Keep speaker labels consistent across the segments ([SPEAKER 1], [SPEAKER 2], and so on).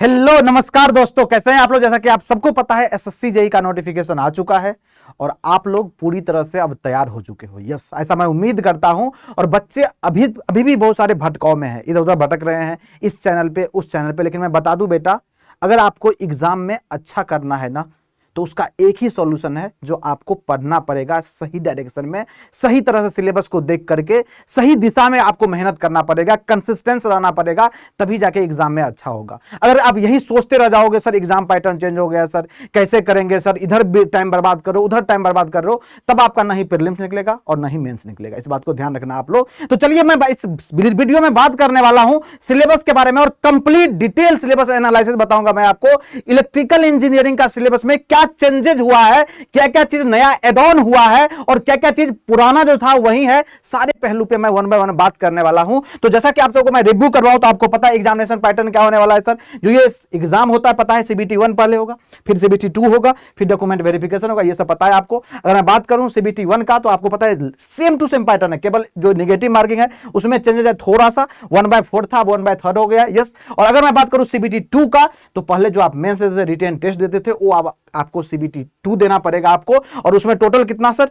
[SPEAKER 1] Hello नमस्कार दोस्तों, कैसे हैं आप लोग। जैसा कि आप सबको पता है एसएससी जेई का नोटिफिकेशन आ चुका है और आप लोग पूरी तरह से अब तैयार हो चुके हो। यस, ऐसा मैं उम्मीद करता हूं। और बच्चे अभी अभी भी बहुत सारे भटकाव में हैं, इधर उधर भटक रहे हैं, इस चैनल पे उस चैनल पे। लेकिन मैं बता दूं बेटा, अगर आपको एग्जाम में अच्छा करना है ना, तो उसका एक ही सॉल्यूशन है, जो आपको पढ़ना पड़ेगा सही डायरेक्शन में, सही तरह से सिलेबस को देख करके सही दिशा में आपको मेहनत करना पड़ेगा, कंसिस्टेंस रहना पड़ेगा, तभी जाके एग्जाम में अच्छा होगा। अगर आप यही सोचते रह जाओगे सर एग्जाम पैटर्न चेंज हो गया, सर कैसे करेंगे, सर इधर भी टाइम बर्बाद करो उधर टाइम बर्बाद कर रहे हो, तब आपका ना ही प्रीलिम्स निकलेगा और ना ही मेंस निकलेगा। इस बात को ध्यान रखना आप लोग। तो चलिए मैं इस वीडियो में बात करने वाला हूं सिलेबस के बारे में और कंप्लीट डिटेल सिलेबस एनालिसिस बताऊंगा मैं आपको। इलेक्ट्रिकल इंजीनियरिंग का सिलेबस में क्या चेंजेज हुआ है, क्या क्या चीज नया एड ऑन हुआ है और क्या क्या चीज पुराना जो था वही है, सारे पहलू पे मैं वन बाय वन बात करने वाला हूं। तो जैसा कि आप लोगों को मैं रिव्यू करवाऊं, तो आपको पता है एग्जामिनेशन पैटर्न क्या होने वाला है। सर जो ये एग्जाम होता है पता है, सीबीटी 1 पहले होगा, फिर सीबीटी 2 होगा, फिर डॉक्यूमेंट वेरिफिकेशन होगा, ये सब पता है आपको। अगर मैं बात करूं सीबीटी 1 का, तो आपको पता है सेम टू सेम पैटर्न है, केवल जो नेगेटिव मार्किंग है उसमें चेंजेस है थोड़ा सा, 1/4 था 1/3 हो गया। यस, और अगर मैं बात करूं सीबीटी 2 का, तो पहले जो आप मेंस देते थे, रिटेन टेस्ट देते थे, वो आपको सीबीटी 2 देना पड़ेगा आपको। और उसमें टोटल कितना सर,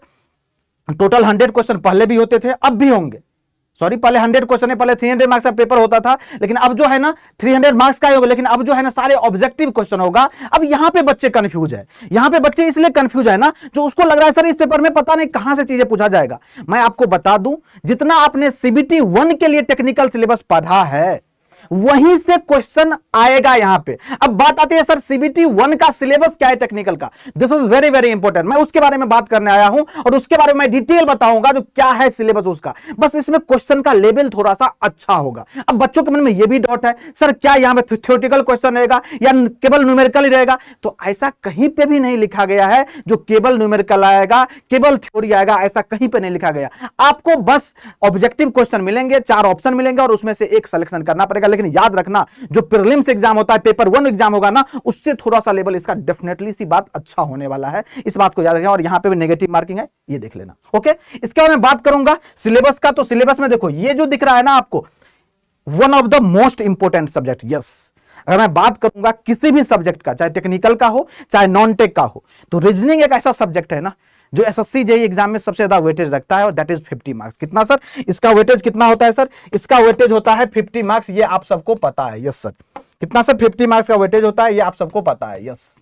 [SPEAKER 1] टोटल 100 क्वेश्चन पहले भी होते थे, अब भी होंगे। सॉरी, पहले 100 क्वेश्चन है, पहले 300 मार्क्स का पेपर होता था, लेकिन अब जो है ना 300 मार्क्स का ही होगा, लेकिन अब जो है ना सारे ऑब्जेक्टिव क्वेश्चन होगा। अब यहां पे बच्चे कंफ्यूज है, यहां पे बच्चे इसलिए कंफ्यूज है ना, जो उसको लग रहा है सर इस पेपर में पता नहीं कहां से चीजें पूछा जाएगा। मैं आपको बता दूं, जितना आपने सीबीटी 1 के लिए टेक्निकल सिलेबस पढ़ा है वहीं से क्वेश्चन आएगा यहां पे। अब बात आती है सर सीबीटी 1 का सिलेबस क्या है टेक्निकल का, this is very very important. मैं उसके बारे में बात करने आया हूं और उसके बारे में मैं डिटेल बताऊंगा जो क्या है सिलेबस उसका। बस इसमें क्वेश्चन का लेवल थोड़ा सा अच्छा होगा। अब बच्चों के मन में यह भी डाउट है, सर क्या यहां पे थ्योरेटिकल क्वेश्चन रहेगा या केवल न्यूमेरिकल ही रहेगा। तो ऐसा कहीं पे भी नहीं लिखा गया है जो केवल न्यूमेरिकल आएगा, केवल थ्योरी आएगा, ऐसा कहीं पे नहीं लिखा गया। आपको बस ऑब्जेक्टिव क्वेश्चन मिलेंगे, 4 ऑप्शन मिलेंगे और उसमें से एक सिलेक्शन करना पड़ेगा। लेकिन याद रखना, जो प्रीलिम्स एग्जाम होता है, पेपर 1 एग्जाम होगा ना, उससे थोड़ा सा लेवल इसका डेफिनेटली सी बात अच्छा होने वाला है, इस बात को याद रखें। और यहां पे भी नेगेटिव मार्किंग है, ये देख लेना। ओके, इसके बाद मैं बात करूंगा सिलेबस का। तो सिलेबस में देखो, ये जो दिख रहा है ना आपको, one of the most important subject. Yes, अगर मैं बात करूंगा किसी भी सब्जेक्ट का, चाहे टेक्निकल का हो चाहे नॉन टेक का हो, तो रीजनिंग एक ऐसा सब्जेक्ट है ना जो एसएससी जेईई एग्जाम में सबसे ज्यादा वेटेज रखता है, और दैट इज 50 मार्क्स। कितना सर, इसका वेटेज कितना होता है सर, इसका वेटेज होता है 50 मार्क्स, ये आप सबको पता है। यस सर, कितना सर, 50 मार्क्स का वेटेज होता है, ये आप सबको पता है। यस,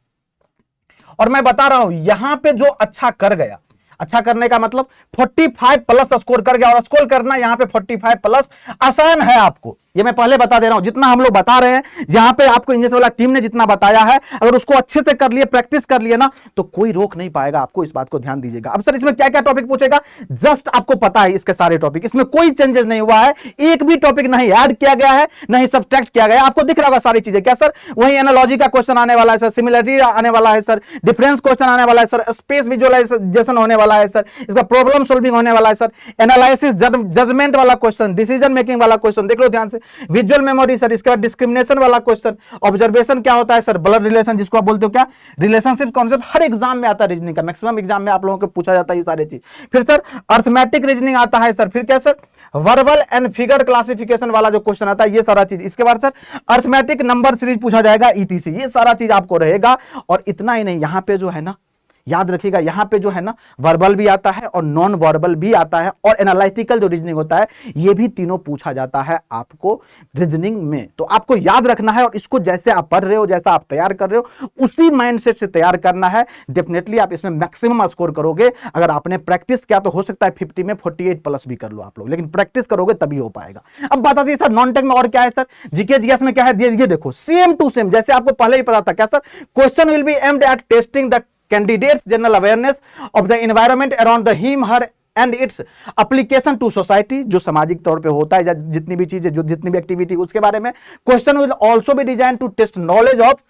[SPEAKER 1] और मैं बता रहा हूं यहां पे जो अच्छा कर गया, अच्छा करने का मतलब 45 प्लस स्कोर कर गया, और स्कोर करना यहां पे 45 प्लस आसान है आपको, ये मैं पहले बता दे रहा हूं। जितना हम लोग बता रहे हैं, जहां पे आपको इंग्लिश वाला टीम ने जितना बताया है, अगर उसको अच्छे से कर लिए, प्रैक्टिस कर लिए ना, तो कोई रोक नहीं पाएगा आपको, इस बात को ध्यान दीजिएगा। अब सर इसमें क्या क्या टॉपिक पूछेगा, जस्ट आपको पता है इसके सारे टॉपिक, इसमें कोई चेंजेस नहीं हुआ है, एक भी टॉपिक नहीं ऐड किया गया है, नहीं सब्ट्रैक्ट किया गया है। आपको दिख रहा होगा सारी चीजें। क्या सर, वही एनालॉजी का क्वेश्चन आने वाला है सर, सिमिलरिटी आने वाला है सर, डिफरेंस क्वेश्चन आने वाला है सर, स्पेस विजुअलाइजेशन होने वाला है सर, इसका प्रॉब्लम सॉल्विंग होने वाला है सर, एनालिसिस जजमेंट वाला क्वेश्चन, डिसीजन मेकिंग वाला क्वेश्चन, देख लो ध्यान से, विजुअल मेमोरी सर, इसके बाद डिस्क्रिमिनेशन वाला क्वेश्चन, ऑब्जर्वेशन क्या होता है सर, ब्लड रिलेशन जिसको आप बोलते हो, क्या रिलेशनशिप कॉन्सेप्ट हर एग्जाम में आता है रीजनिंग का, मैक्सिमम एग्जाम में आप लोगों को पूछा जाता है ये सारी चीज। फिर सर अर्थमेटिक रीजनिंग आता है सर, फिर क्या sir, verbal and figure classification वाला जो क्वेश्चन आता है, ये सारा चीज। इसके बाद सर अर्थमेटिक नंबर सीरीज पूछा जाएगा, ईटीसी, ये सारा चीज आपको रहेगा। और इतना ही नहीं, यहां पे जो है ना, याद रखिएगा, यहां पे जो है ना वर्बल भी आता है और नॉन वर्बल भी आता है, और एनालिटिकल जो रीजनिंग होता है, ये भी तीनों पूछा जाता है आपको रीजनिंग में। तो आपको याद रखना है, और इसको जैसे आप पढ़ रहे हो, जैसा आप तैयार कर रहे हो, उसी माइंडसेट से तैयार करना है। डेफिनेटली आप इसमें मैक्सिमम स्कोर करोगे। अगर आपने प्रैक्टिस किया तो हो सकता है 50 में 48 प्लस भी कर लो आप लोग, लेकिन प्रैक्टिस करोगे तभी हो पाएगा। अब बात आती है सर नॉन टेक में और क्या है सर, जीके जीएस में क्या है, ये देखो सेम टू सेम जैसे आपको पहले ही पता था। क्या sir, question will be aimed at testing the candidates general awareness of the environment around the him her and its application to society, जो सामाजिक तौर पे होता है, जितनी भी चीजें, जो जितनी भी एक्टिविटी, उसके बारे में। Question will also be design to test knowledge of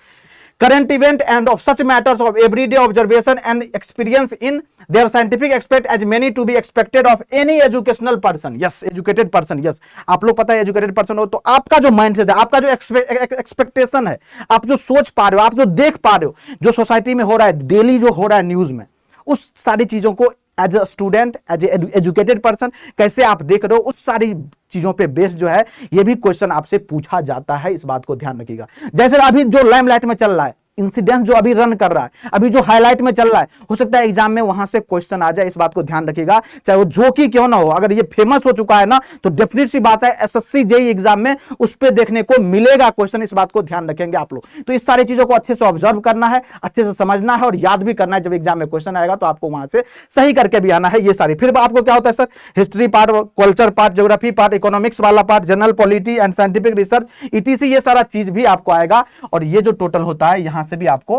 [SPEAKER 1] current event and of such matters of everyday observation and experience in their scientific aspect as many to be expected of any educational person. Yes, educated person. Yes, आप लोग पता है educated person हो तो आपका जो mindset है, आपका जो एक्सपेक्टेशन है, आप जो सोच पा रहे हो, आप जो देख पा रहे हो, जो सोसाइटी में हो रहा है, डेली जो हो रहा है न्यूज में, उस सारी चीजों को as a student, as educated person कैसे आप देख रहे हो, उस सारी चीजों पे बेस जो है ये भी क्वेश्चन आपसे पूछा जाता है, इस बात को ध्यान रखिएगा। जैसे अभी जो लाइमलाइट में चल रहा है, इंसिडेंस जो अभी रन कर रहा है, अभी जो हाईलाइट में चल रहा है, हो सकता है एग्जाम में वहां से क्वेश्चन आ जाए, इस बात को ध्यान रखिएगा। चाहे वो जो कि क्यों ना हो, अगर ये फेमस हो चुका है ना, तो डेफिनेट सी बात है एसएससी जेईई एग्जाम में उस पर देखने को मिलेगा क्वेश्चन, इस बात को ध्यान रखेंगे आप लोग। तो इस सारी चीजों को अच्छे से ऑब्जर्व करना है, अच्छे से समझना है और याद भी करना है। जब एग्जाम में क्वेश्चन आएगा तो आपको वहां से सही करके भी आना है। ये सारी फिर आपको क्या होता है sir, history part, culture part, geography part, economics वाला part, general polity and scientific research, etc, ये सारा चीज भी आपको आएगा। और ये जो टोटल होता है, यहां से भी आपको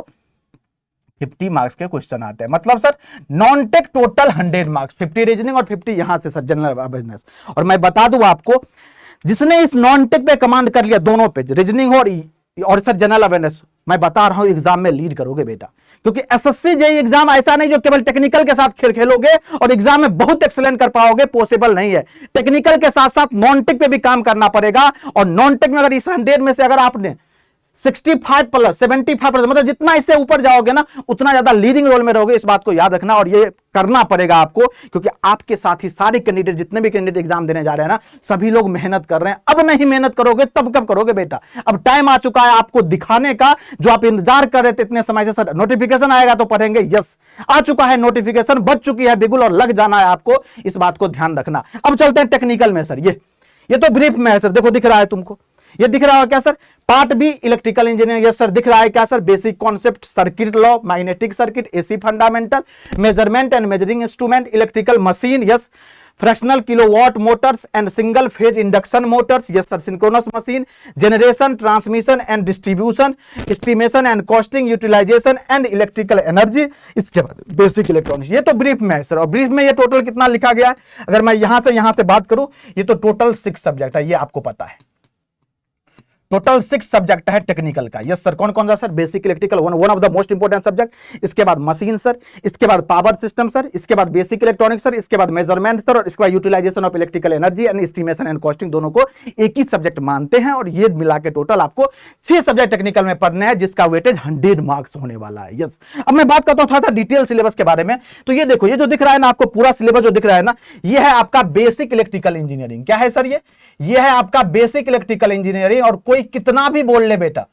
[SPEAKER 1] 50 मार्क्स के क्वेश्चन आते हैं। मतलब sir non tech total 100 marks, 50 reasoning और 50 यहां से सर जनरल अवेयरनेस। और मैं बता दूं आपको, जिसने इस नॉन टेक पे कमांड कर लिया, दोनों पे रीजनिंग और सर जनरल अवेयरनेस, मैं बता रहा हूं एग्जाम में लीड करोगे बेटा। क्योंकि एसएससी जेईई एग्जाम ऐसा नहीं जो केवल टेक्निकल के साथ खेल खेलोगे और एग्जाम में बहुत एक्सीलेंट कर पाओगे, पॉसिबल नहीं है। टेक्निकल के साथ साथ नॉन टेक पे भी काम करना पड़ेगा। और नॉन टेक में अगर इस 100 में से अगर आपने 65 प्लस 75%, मतलब जितना इससे ऊपर जाओगे ना, उतना ज्यादा लीडिंग रोल में रहोगे, इस बात को याद रखना। और ये करना पड़ेगा आपको, क्योंकि आपके साथ ही सारे कैंडिडेट, जितने भी कैंडिडेट एग्जाम देने जा रहे हैं ना, सभी लोग मेहनत कर रहे हैं। अब नहीं मेहनत करोगे तब कब करोगे बेटा? अब टाइम आ चुका है आपको दिखाने का, जो आप इंतजार कर रहे थे इतने समय से। सर नोटिफिकेशन आएगा तो पढ़ेंगे, यस आ चुका है नोटिफिकेशन, बच चुकी है बिगुल और लग जाना है आपको, इस बात को ध्यान रखना। अब चलते हैं टेक्निकल में सर। ये तो ब्रीफ में है सर, देखो दिख रहा है तुमको, ये दिख रहा है क्या sir? Part B electrical engineering, yes sir दिख रहा है क्या sir? Basic concept, circuit law, magnetic circuit, AC fundamental, measurement and measuring instrument, electrical machine, yes fractional kilowatt motors and single phase induction motors, yes sir synchronous machine, generation, transmission and distribution, estimation and costing, utilization and electrical energy, इसके बाद basic electronics. ये तो brief में है sir. और brief में ये total कितना लिखा गया है, अगर मैं यहां से बात करूं, ये तो टोटल 6 सब्जेक्ट है, ये आपको पता है। टोटल 6 सब्जेक्ट है टेक्निकल का, यस सर। कौन कौन सा sir? Basic electrical, one of the most important subject, इसके बाद मशीन सर, इसके बाद पावर सिस्टम सर, इसके बाद बेसिक इलेक्ट्रॉनिक्स सर, इसके बाद मेजरमेंट सर, और इसके बाद utilization of electrical energy and estimation and costing, दोनों को एक ही सब्जेक्ट मानते हैं। और ये मिला के टोटल आपको 6 सब्जेक्ट टेक्निकल में पढ़ने हैं, जिसका वेटेज 100 मार्क्स होने वाला है, यस। अब मैं बात करता हूं थोड़ा सा डिटेल सिलेबस के बारे में। तो ये देखो, ये जो दिख रहा है ना आपको, पूरा सिलेबस जो दिख रहा है ना, ये है आपका बेसिक इलेक्ट्रिकल इंजीनियरिंग। क्या है सर? ये है आपका बेसिक इलेक्ट्रिकल इंजीनियरिंग। और कोई कितना भी बोल ले बेटा,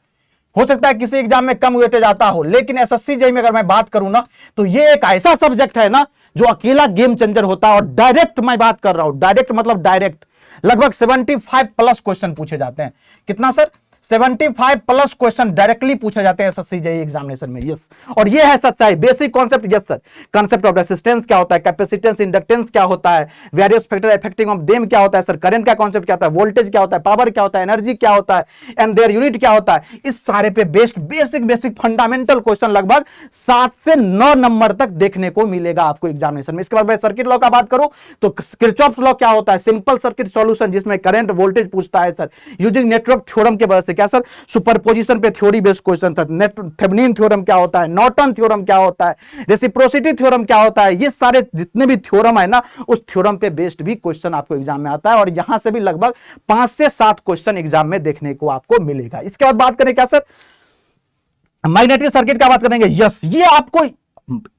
[SPEAKER 1] हो सकता है किसी एग्जाम में कम वेटेज आता हो, लेकिन एसएससी जेईई में अगर मैं बात करूं ना, तो ये एक ऐसा सब्जेक्ट है ना जो अकेला गेम चेंजर होता है। और डायरेक्ट मैं बात कर रहा हूं, डायरेक्ट मतलब डायरेक्ट लगभग 75 प्लस क्वेश्चन पूछे जाते हैं। कितना सर? 75 प्लस क्वेश्चन डायरेक्टली पूछे जाते हैं एसएससी जेईई एग्जामिनेशन में, यस। और ये है सच्चाई। Basic concept, yes sir. Concept of resistance क्या होता है, कैपेसिटेंस, इंडक्टेंस क्या होता है, various factor affecting of them क्या होता है सर, करंट का कॉन्सेप्ट क्या होता है, वोल्टेज क्या होता है, पावर क्या होता है, एनर्जी क्या होता है, एंड देयर यूनिट क्या होता है, इस सारे पे बेस्ड बेसिक फंडामेंटल क्वेश्चन लगभग 7 से 9 नंबर तक देखने को मिलेगा आपको एग्जामिनेशन में। इसके बाद मैं सर्किट लॉ का बात करूं तो किरचॉफ्स लॉ क्या होता है, सिंपल सर्किट सॉल्यूशन, जिसमें करंट वोल्टेज पूछता है सर, यूजिंग नेटवर्क थ्योरम के वजह से। क्या सर? सुपरपोजिशन पे थ्योरी बेस्ड क्वेश्चन था। थेवेनिन थ्योरम क्या होता है, नॉर्टन थ्योरम क्या होता है, रेसिप्रोसिटी थ्योरम क्या होता है, ये सारे जितने भी थ्योरम है ना, उस थ्योरम पे बेस्ड भी क्वेश्चन आपको एग्जाम में आता है। और यहां से भी लगभग 5 से 7 क्वेश्चन एग्जाम में देखने को आपको मिलेगा। इसके बाद बात करें क्या सर? मैग्नेटिक सर्किट का बात करेंगे, यस। ये आपको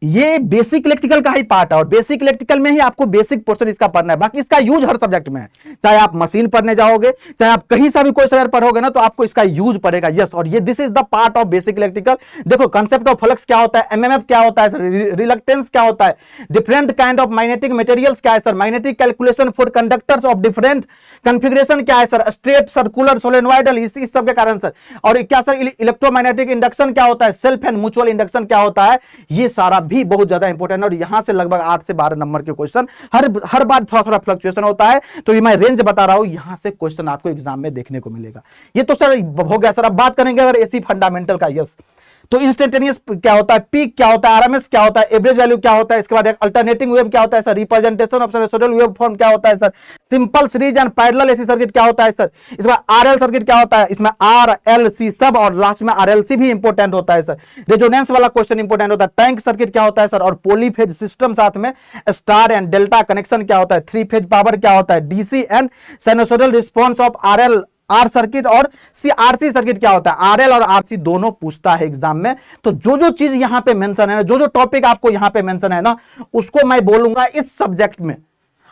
[SPEAKER 1] ये बेसिक इलेक्ट्रिकल का ही पार्ट है और बेसिक इलेक्ट्रिकल में ही आपको बेसिक पोर्शन इसका पढ़ना है। बाकी इसका यूज हर सब्जेक्ट में है, चाहे आप मशीन पढ़ने जाओगे, चाहे आप कहीं सा भी कोई सब्जेक्ट पढ़ोगे ना, तो आपको इसका यूज पड़ेगा, यस। और ये this is the part of basic electrical. देखो कंसेप्ट ऑफ फ्लक्स क्या होता है, एमएमएफ क्या होता है, रिलक्टेंस क्या होता है, different kind of magnetic materials क्या है sir, magnetic calculation for conductors of different configuration क्या है सर, स्ट्रेट, सर्कुलर, सोलेनॉइडल, इस सब के कारण सर। और क्या सर इलेक्ट्रोमैग्नेटिक इंडक्शन क्या होता है, सेल्फ एंड म्यूचुअल इंडक्शन क्या होता है, ये सारा भी बहुत ज्यादा इंपॉर्टेंट है। और यहां से लगभग 8 से 12 नंबर के क्वेश्चन हर बार थोड़ा फ्लक्चुएशन होता है, तो ये मैं रेंज बता रहा हूं, यहां से क्वेश्चन आपको एग्जाम में देखने को मिलेगा। ये तो सर हो गया सर। अब बात करेंगे अगर एसी फंडामेंटल का, यस। तो इंस्टेंटेनियस क्या होता है, पीक क्या होता है, आरएमएस क्या होता है, एवरेज वैल्यू क्या होता है, इसके बाद अल्टरनेटिंग वेव क्या होता है sir, representation of sinusoidal wave form क्या होता है sir, simple series and parallel AC circuit क्या होता है सर, इसमें आरएल सर्किट क्या होता है, इसमें आरएलसी सब, और लास्ट में आरएलसी भी इंपॉर्टेंट होता है सर। रेजोनेंस वाला क्वेश्चन इंपॉर्टेंट होता है। टैंक सर्किट क्या होता है सर, और पॉलीफेज सिस्टम साथ में स्टार एंड डेल्टा कनेक्शन क्या होता है, 3 फेज पावर क्या होता है, DC and sinusoidal response of RL R circuit और सी आरसी सर्किट क्या होता है, आरएल और आरसी दोनों पूछता है एग्जाम में। तो जो जो चीज यहां पे मेंशन है ना, जो जो टॉपिक आपको यहां पे मेंशन है ना, उसको मैं बोलूंगा इस सब्जेक्ट में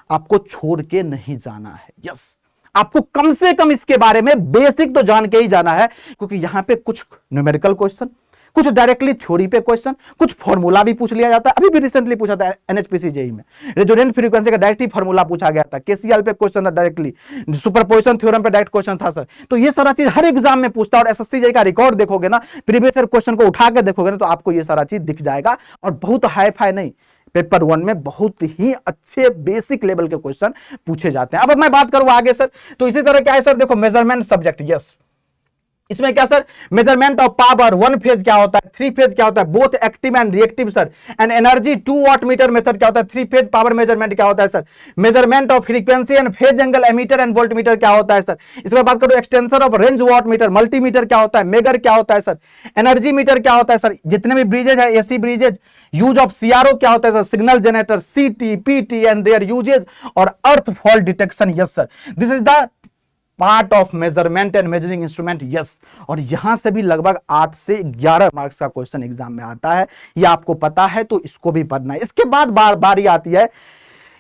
[SPEAKER 1] आपको छोड़ के नहीं जाना है। यस, आपको कम से कम इसके बारे में बेसिक तो जान के ही जाना है, क्योंकि यहां पे कुछ न्यूमेरिकल क्वेश्चन, कुछ डायरेक्टली थ्योरी पे क्वेश्चन, कुछ फॉर्मूला भी पूछ लिया जाता है। अभी भी रिसेंटली पूछा था एनएचपीसी जेई में, रेजोनेंट फ्रीक्वेंसी का डायरेक्टली फॉर्मूला पूछा गया था, केसीएल पे क्वेश्चन था डायरेक्टली, सुपरपोजिशन थ्योरम पे डायरेक्ट क्वेश्चन था सर। तो ये सारा चीज हर एग्जाम में पूछता है, और एसएससी जेई का रिकॉर्ड देखोगे ना, प्रीवियस ईयर क्वेश्चन को उठा के देखोगे ना, तो आपको ये सारा चीज दिख जाएगा। और बहुत हाई फाई नहीं, पेपर 1 में बहुत ही अच्छे बेसिक लेवल के क्वेश्चन पूछे जाते हैं। अब मैं बात करूं आगे सर, तो इसी तरह क्या है सर, देखो मेजरमेंट सब्जेक्ट, यस, इसमें क्या sir, measurement of power, 1 phase क्या होता है, 3 फेज क्या होता है, both active and reactive sir, and energy 2 watt meter method क्या होता है, 3 फेज पावर मेजरमेंट क्या होता है sir, measurement of frequency and phase angle ammeter and volt meter क्या होता है सर। इसके बाद बात करो extension of range watt meter, multimeter क्या होता है, मेगर क्या होता है सर, एनर्जी मीटर क्या होता है सर, जितने भी ब्रिजेज है AC bridges, use of CRO क्या होता है सर, सिग्नल जनरेटर, सीटी, पीटी एंड देयर यूजेज, और अर्थ fault detection, yes sir, this is the part of measurement and measuring instrument, yes. और यहां से भी लगभग 8 से 11 मार्क्स का क्वेश्चन एग्जाम में आता है, ये आपको पता है, तो इसको भी पढ़ना है। इसके बाद बारी आती है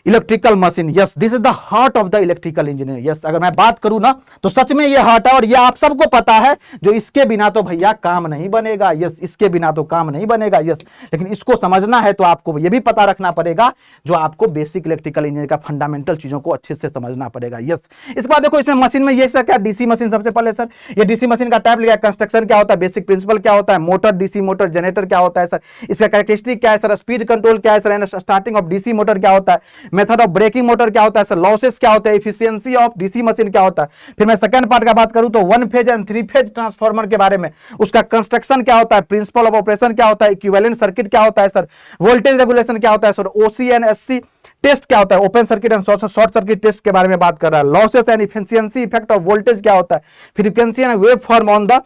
[SPEAKER 1] electrical machine, yes, this is the heart of the electrical engineer, yes. अगर मैं बात करूं ना, तो सच में ये हार्ट है, और ये आप सबको पता है, जो इसके बिना तो भैया काम नहीं बनेगा, यस, इसके बिना तो काम नहीं बनेगा, यस। लेकिन इसको समझना है तो आपको ये भी पता रखना पड़ेगा, जो आपको बेसिक इलेक्ट्रिकल इंजीनियर का फंडामेंटल चीजों को अच्छे से समझना पड़ेगा, यस। इसके बाद देखो इसमें मशीन में ये सर क्या, डीसी मशीन सबसे पहले सर, ये डीसी मशीन का टाइप लिया, कंस्ट्रक्शन क्या होता है, बेसिक प्रिंसिपल क्या होता है, मोटर, डीसी मोटर, जनरेटर क्या होता है सर, इसका कैरेक्टरिस्टिक क्या है सर, स्पीड कंट्रोल क्या है sir, starting of DC motor क्या होता है, मेथड ऑफ ब्रेकिंग मोटर क्या होता है सर, लॉसेस क्या होता है, एफिशिएंसी ऑफ डीसी मशीन क्या होता है। फिर मैं सेकंड पार्ट का बात करूं तो 1 फेज एंड 3 फेज ट्रांसफार्मर के बारे में, उसका कंस्ट्रक्शन क्या होता है, प्रिंसिपल ऑफ ऑपरेशन क्या होता है, इक्विवेलेंट सर्किट क्या होता है सर, वोल्टेज रेगुलेशन क्या होता है sir, OC and SC test क्या होता है, open circuit and short circuit test के बारे में बात कर रहा है, losses and efficiency effect of voltage क्या होता है, frequency and wave form on the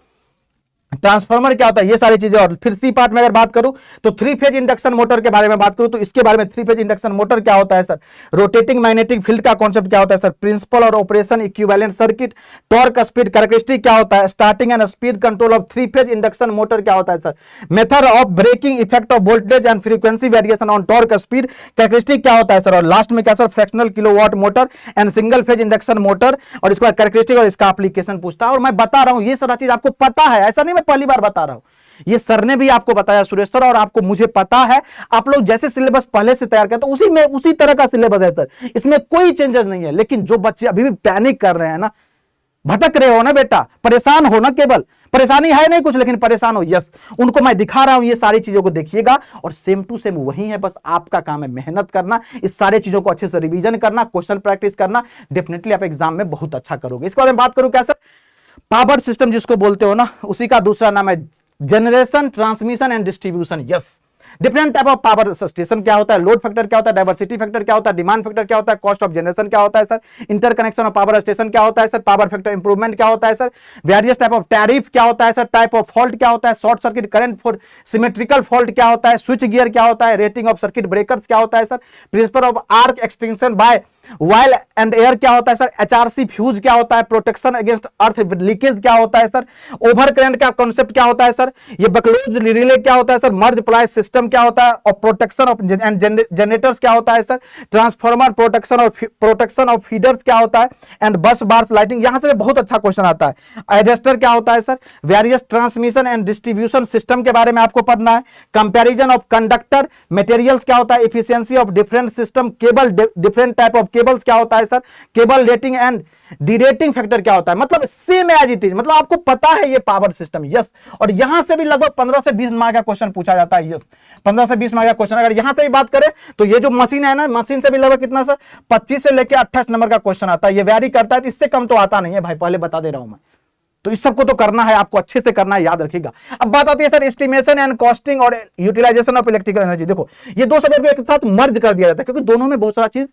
[SPEAKER 1] transformer क्या होता है, ये सारी चीजें। और फिर सी पार्ट में अगर बात करूं तो 3 फेज इंडक्शन मोटर के बारे में बात करूं तो इसके बारे में 3 फेज इंडक्शन मोटर क्या होता है सर, रोटेटिंग मैग्नेटिक फील्ड का कॉन्सेप्ट क्या होता है सर, प्रिंसिपल और operation, equivalent circuit, torque speed characteristic क्या होता है, starting and speed control of 3 phase induction motor क्या होता है sir, method of braking effect of voltage and frequency variation on torque speed characteristic क्या होता है सर, और लास्ट में क्या sir, fractional kilowatt motor and single phase induction motor, और इसका कैरेक्टरिस्टिक और इसका एप्लीकेशन पूछता है। और मैं बता रहा हूं ये सारा चीज आपको पता है, ऐसा नहीं मैं पहली बार बता रहा हूं, ये सर ने भी आपको बताया सुरेश सर, और आपको मुझे पता है, आप लोग जैसे सिलेबस पहले से तैयार करते हैं उसी तरह का सिलेबस है सर, इसमें कोई चेंजेस नहीं है। लेकिन जो बच्चे अभी भी पैनिक कर रहे हैं ना, भटक रहे हो ना बेटा, परेशान हो ना, केवल परेशानी है नहीं कुछ, लेकिन परेशान हो, यस, उनको मैं दिखा रहा हूं, ये सारी चीजों को देखिएगा, और सेम टू सेम वही है, बस आपका काम है मेहनत करना, इस सारे चीजों को अच्छे से रिवीजन करना, क्वेश्चन प्रैक्टिस करना, डेफिनेटली आप एग्जाम में बहुत अच्छा करोगे। इसके बाद मैं बात करूं क्या सर, पावर सिस्टम जिसको बोलते हो ना, उसी का दूसरा नाम है generation, transmission and distribution, yes. Different type of power station क्या होता है, लोड फैक्टर क्या होता है, डाइवर्सिटी फैक्टर क्या होता है, डिमांड फैक्टर क्या होता है, कॉस्ट ऑफ जनरेशन क्या होता है sir, interconnection of power station क्या होता है सर, पावर फैक्टर इंप्रूवमेंट क्या होता है sir, various type of tariff क्या होता है सर, टाइप ऑफ फॉल्ट क्या होता है, short circuit current for symmetrical fault क्या होता है, स्विच गियर क्या होता है, रेटिंग ऑफ सर्किट ब्रेकर्स क्या होता है sir, principle of arc extension by oil and air क्या होता है सर, एचआरसी फ्यूज क्या होता है, प्रोटेक्शन अगेंस्ट अर्थ लीकेज क्या होता है सर, ओवर करंट का कॉन्सेप्ट क्या होता है सर, ये बकलोज रिले क्या होता है सर, मर्ज प्लाई सिस्टम क्या होता है, और प्रोटेक्शन ऑफ एंड जनरेटर्स क्या होता है sir, transformer protection of feeders क्या होता है, एंड बस बार्स लाइटिंग, यहां से बहुत अच्छा क्वेश्चन आता है। एडेस्टर क्या होता है sir, various transmission and distribution system के बारे में आपको पढ़ना है। कंपैरिजन ऑफ कंडक्टर मटेरियल्स क्या होता है, efficiency of different system, cable different type of cables क्या होता है sir, cable rating and derating factor क्या होता है, मतलब सेम एज इट इज, मतलब आपको पता है ये पावर सिस्टम, यस। और यहां से भी लगभग 15 से 20 मार्क का क्वेश्चन पूछा जाता है, यस, 15 से 20 मार्क का क्वेश्चन। अगर यहां से भी बात करें तो ये जो मशीन है ना, मशीन से भी लगभग कितना सर, 25 से लेकर 28 नंबर का क्वेश्चन आता है, ये वेरी करता है, इससे कम तो आता नहीं है भाई, पहले बता दे रहा हूं मैं। तो इस सबको तो करना है, आपको अच्छे से करना है, याद रखिएगा। अब बात आती है सर एस्टिमेशन एंड कॉस्टिंग और यूटिलाइजेशन ऑफ इलेक्ट्रिकल एनर्जी। देखो ये दो सब्जेक्ट को एक साथ मर्ज कर दिया जाता है, क्योंकि दोनों में बहुत सारा चीज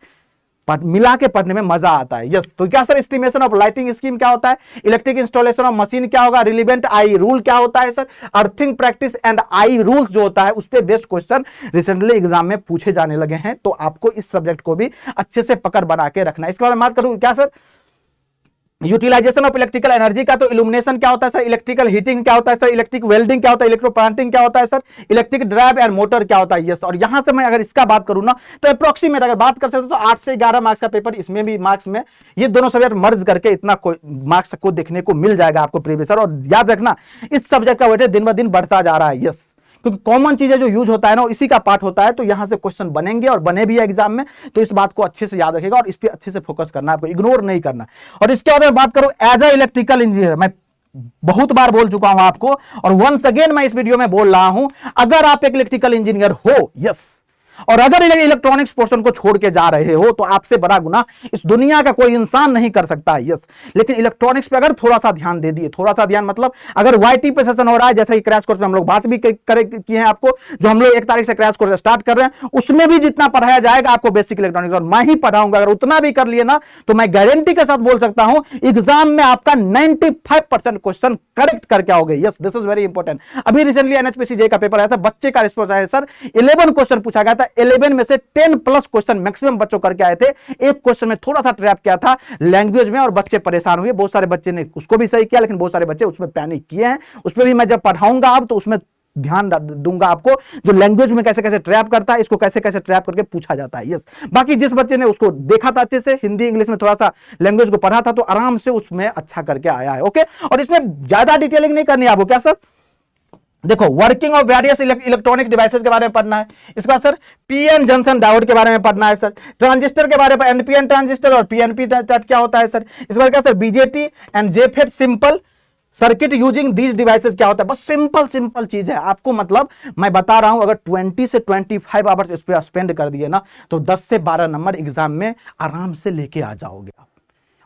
[SPEAKER 1] मिला के पढ़ने में मजा आता है, यस। तो क्या sir estimation of lighting scheme क्या होता है, इलेक्ट्रिक इंस्टॉलेशन ऑफ मशीन क्या होगा, रिलीवेंट आई रूल क्या होता है sir, earthing practice and I rules जो होता है उस पे बेस्ट क्वेश्चन रिसेंटली एग्जाम में पूछे जाने लगे हैं। तो आपको इस सब्जेक्ट को भी अच्छे से पकड़ बना के रखना है। इसके बाद बात करूं क्या sir, utilization of electrical energy का तो इल्यूमिनेशन क्या होता है सर, इलेक्ट्रिकल हीटिंग क्या होता है सर, इलेक्ट्रिक वेल्डिंग क्या होता है, इलेक्ट्रोप्लांटिंग क्या होता है sir, electric drive and motor क्या होता है। यस, और यहां से मैं अगर इसका बात करूं ना तो अप्रोक्सीमेट अगर बात कर सकते तो 8 से 11 मार्क्स का पेपर, इसमें भी मार्क्स में ये दोनों सब्जेक्ट मर्ज करके इतना मार्क्स को देखने को मिल जाएगा आपको प्रीवियस ईयर। और याद रखना इस सब्जेक्ट का वेटेज दिन ब दिन बढ़ता जा रहा है। यस, क्योंकि कॉमन चीजें जो यूज होता है ना इसी का पार्ट होता है, तो यहां से क्वेश्चन बनेंगे और बने भी है एग्जाम में, तो इस बात को अच्छे से याद रखेगा और इस पे अच्छे से फोकस करना, आपको इग्नोर नहीं करना। और इसके बाद मैं बात करूं एज अ इलेक्ट्रिकल इंजीनियर, मैं बहुत बार बोल चुका हूं आपको और वंस अगेन मैं इस वीडियो में बोल रहा हूं, अगर आप एक इलेक्ट्रिकल इंजीनियर हो, यस, और अगर इलेक्ट्रॉनिक्स पोर्शन को छोड़ के जा रहे हो तो आपसे बड़ा गुनाह इस दुनिया का कोई इंसान नहीं कर सकता। यस, लेकिन इलेक्ट्रॉनिक्स पे अगर थोड़ा सा ध्यान दे दिए, थोड़ा सा ध्यान मतलब अगर वाईटी पे सेशन हो रहा है, जैसा कि क्रैश कोर्स में हम लोग बात भी किए हैं आपको, जो हम लोग 1 तारीख से क्रैश कोर्स स्टार्ट कर रहे हैं, उसमें भी जितना पढ़ाया जाएगा आपको बेसिक इलेक्ट्रॉनिक्स और मैं ही पढ़ाऊंगा, अगर उतना भी कर लिए ना तो मैं गारंटी के साथ बोल सकता हूं एग्जाम में आपका 95% क्वेश्चन करेक्ट करके आओगे। Yes, this is very important. अभी रिसेंटली एनएचपीसी जे का पेपर आया था, बच्चे का रिस्पॉन्स आया सर 11 क्वेश्चन पूछा गया था, 11 में से 10 प्लस क्वेश्चन मैक्सिमम बच्चों करके आए थे। एक क्वेश्चन में थोड़ा सा ट्रैप किया था लैंग्वेज में और बच्चे परेशान हुए, बहुत सारे बच्चे ने उसको भी सही किया लेकिन बहुत सारे बच्चे उसमें पैनिक किए हैं। उसमें भी मैं जब पढ़ाऊंगा अब तो उसमें ध्यान दूंगा आपको, जो लैंग्वेज में कैसे कैसे ट्रैप करता है, इसको कैसे कैसे ट्रैप करके पूछा जाता है। यस, बाकी जिस बच्चे ने उसको देखा था अच्छे से, हिंदी इंग्लिश में थोड़ा सा लैंग्वेज को पढ़ा था तो आराम से उसमें अच्छा करके आया है। ओके, और इसमें ज्यादा डिटेलिंग नहीं करनी है आपको। क्या सर, देखो working of various electronic devices के बारे में पढ़ना है, इसके बाद सर पीएन जंक्शन डायोड के बारे में पढ़ना है सर, ट्रांजिस्टर के बारे में एनपीएन ट्रांजिस्टर और पीएनपी टाइप क्या होता है सर, इसके बाद क्या sir BJT and JFET simple circuit using these devices क्या होता है। बस सिंपल सिंपल चीज है आपको, मतलब मैं बता रहा हूं अगर 20 से 25 आवर्स इस पे स्पेंड कर दिए ना तो 10 से 12 नंबर एग्जाम में आराम से लेके आ जाओगे आप।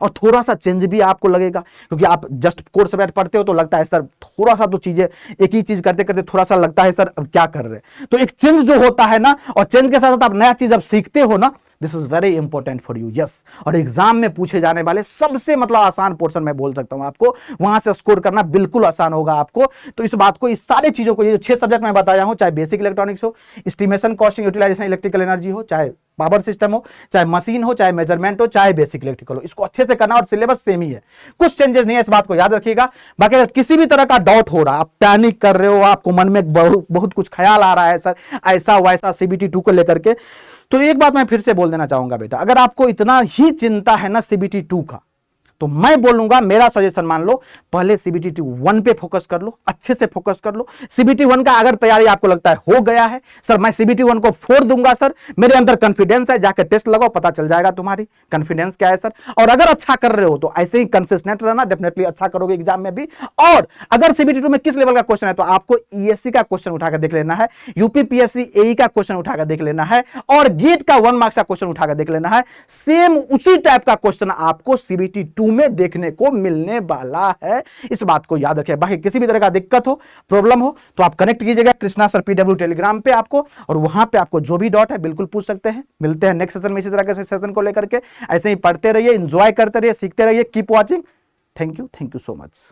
[SPEAKER 1] और थोड़ा सा चेंज भी आपको लगेगा क्योंकि आप जस्ट कोर्स सब्जेक्ट पढ़ते हो तो लगता है सर थोड़ा सा तो चीजें एक ही चीज करते करते थोड़ा सा लगता है सर अब क्या कर रहे हैं, तो एक चेंज जो होता है ना, और चेंज के साथ साथ आप नया चीज अब सीखते हो ना, this is very important for you. Yes, और एग्जाम में पूछे जाने वाले सबसे मतलब आसान पोर्शन मैं बोल सकता हूं आपको, वहां से स्कोर करना बिल्कुल आसान होगा आपको। तो इस बात को, इस सारी चीजों को, ये जो 6 सब्जेक्ट मैं बताया हूं, चाहे बेसिक इलेक्ट्रॉनिक्स हो, estimation costing utilization electrical energy हो, चाहे पावर सिस्टम हो, चाहे मशीन हो, चाहे मेजरमेंट हो, चाहे बेसिक इलेक्ट्रिकल हो, इसको अच्छे से करना और सिलेबस सेम ही है, कुछ चेंजेस नहीं है, इस बात को याद रखिएगा। बाकी अगर किसी भी तरह का डाउट हो रहा, आप पैनिक कर रहे हो, आपको मन में बहुत कुछ ख्याल आ रहा है सर ऐसा वैसा सीबीटी 2 को लेकर के, तो एक बात मैं फिर से बोल देना चाहूंगा बेटा, अगर आपको इतना ही चिंता है ना सीबीटी 2 का, तो मैं बोलूंगा, मेरा सजेशन मान लो, पहले सीबीटी 1 पे फोकस कर लो, अच्छे से फोकस कर लो। सीबीटी 1 का अगर तैयारी आपको लगता है हो गया है सर, मैं सीबीटी 1 को 4 दूंगा सर, मेरे अंदर कॉन्फिडेंस है, जाकर टेस्ट लगाओ, पता चल जाएगा तुम्हारी कॉन्फिडेंस क्या है सर। और अगर अच्छा कर रहे हो तो ऐसे ही कंसिस्टेंट रहना, डेफिनेटली अच्छा करोगे एग्जाम में भी। और अगर सीबीटी 2 में किस लेवल का क्वेश्चन है तो आपको ईएससी का क्वेश्चन उठाकर देख लेना है, यूपीपीएससी एई का क्वेश्चन उठाकर देख लेना है, और गेट का 1 मार्क्स का क्वेश्चन उठाकर देख लेना है। सेम उसी टाइप का क्वेश्चन आपको सीबीटी 2 में देखने को मिलने वाला है, इस बात को याद रखें। बाकी किसी भी तरह का दिक्कत हो, प्रॉब्लम हो तो आप कनेक्ट कीजिएगा कृष्णा सर पीडब्ल्यू टेलीग्राम पे आपको, और वहां पे आपको जो भी डाउट है बिल्कुल पूछ सकते हैं। मिलते हैं नेक्स्ट सेशन में इसी तरह के सेशन को लेकर के, ऐसे ही पढ़ते रहिए, एंजॉय करते रहिए, सीखते रहिए। Keep watching, thank you so much.